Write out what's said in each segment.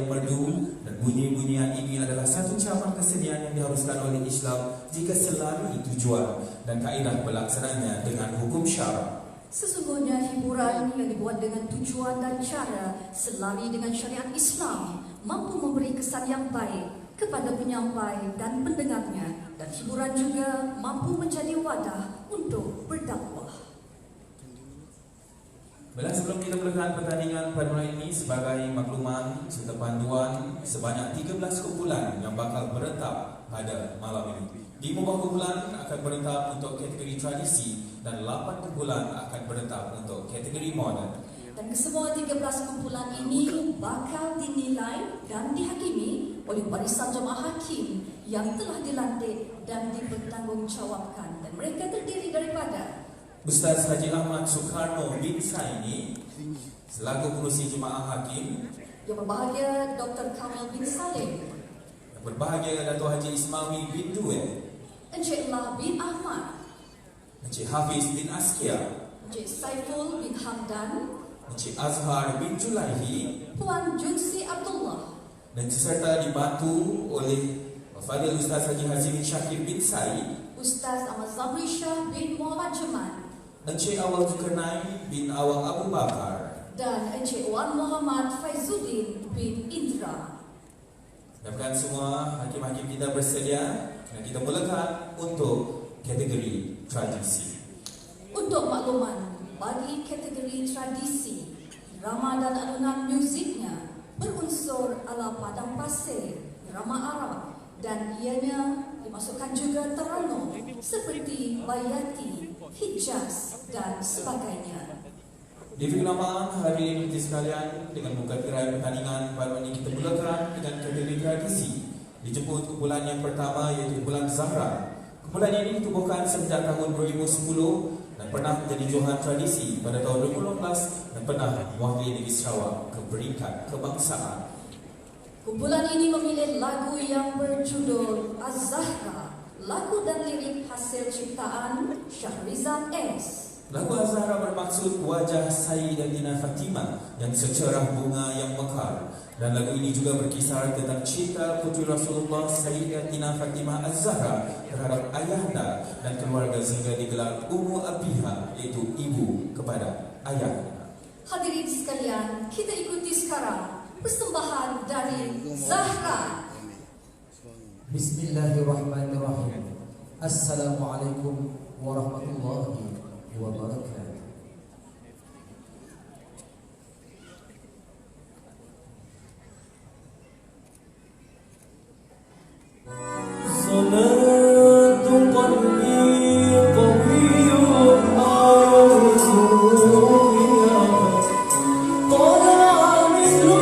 merdu dan bunyi-bunyian ini adalah satu cabang kesenian yang diharuskan oleh Islam jika selari tujuan dan kaedah pelaksananya dengan hukum syarak. Sesungguhnya hiburan yang dibuat dengan tujuan dan cara selari dengan syariat Islam mampu memberi kesan yang baik kepada penyampai dan pendengarnya, dan hiburan juga mampu menjadi wadah untuk berdakwah. Baiklah, sebelum kita mulakan pertandingan pada malam ini, sebagai makluman serta panduan, sebanyak 13 kumpulan yang bakal berentak pada malam ini. 5 buah kumpulan akan berentak untuk kategori tradisi dan 8 kumpulan akan berentak untuk kategori moden. Dan kesemua 13 kumpulan ini bakal dinilai dan dihakimi oleh barisan jemaah hakim yang telah dilantik dan dipertanggungjawabkan, dan mereka terdiri daripada Ustaz Haji Ahmad Soekarno bin Saini selaku pengurusi jemaah hakim, Yang Berbahagia Dr. Kamil bin Salim, Yang Berbahagia Dato' Haji Ismawi bin Due, Encik Allah bin Ahmad, Encik Hafiz bin Askia, Encik Saiful bin Hamdan, Encik Azhar bin Julaihi, Puan Junsi Abdullah, dan serta dibantu oleh Fadil Ustaz Haji Hazim bin Syakir bin Said, Ustaz Ahmad Zabri Shah bin Muhammad Jeman, Encik Awang Zulkarnain bin Awang Abu Bakar, dan Encik Wan Muhammad Faizuddin bin Indra. dan semua hakim-hakim kita bersedia dan kita mulakan untuk kategori tradisi. Untuk makluman, bagi kategori tradisi, irama dan alunan muziknya berunsur ala padang pasir, irama Arab, dan ianya dimasukkan juga teranum seperti bayati, Hijaz dan sebagainya. Di kenamaan hadirin hadirin sekalian, dengan mengkategori pertandingan pada ini kita mulakan dengan kategori tradisi. Dijemput kumpulan yang pertama iaitu kumpulan Zahra. Kumpulan ini ditubuhkan sejak tahun 2010 dan pernah menjadi johan tradisi pada tahun 2015 dan pernah mewakili negeri Sarawak ke peringkat kebangsaan. Kumpulan ini memilih lagu yang berjudul Az-Zahra. Lagu dan lirik hasil ciptaan Syahrizan S. Lagu Az-Zahra bermaksud wajah Sayyidatina Fatimah yang secerah bunga yang mekar, dan lagu ini juga berkisar tentang cinta putri Rasulullah Sayyidatina Fatimah Az-Zahra terhadap ayahnya dan keluarga sehingga digelar Ummu Abiha, iaitu ibu kepada ayahnya. Hadirin sekalian, kita ikuti sekarang persembahan dari Zahra. Bismillahirrahmanirrahim. Assalamualaikum warahmatullahi wabarakatuh. Salatu qalbi qawiyyun ma'ruziyya qala mislu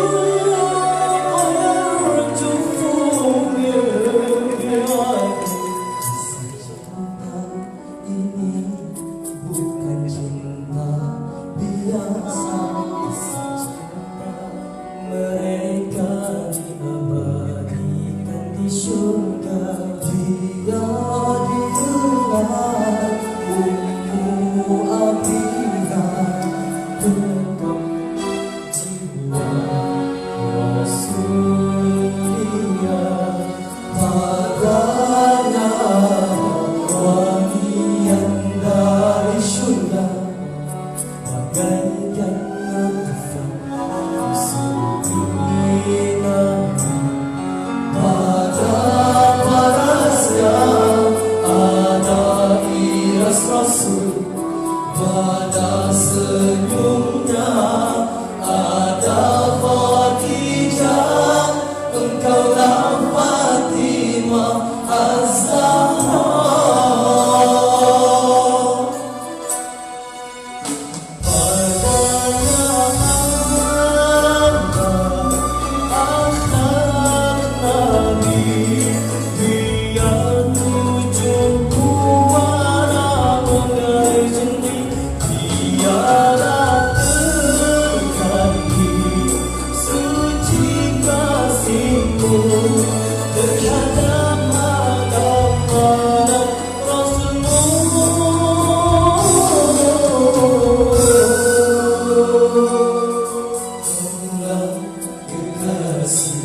kekasih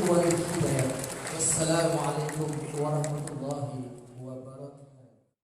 wal hidayah. Wassalamualaikum warahmatullahi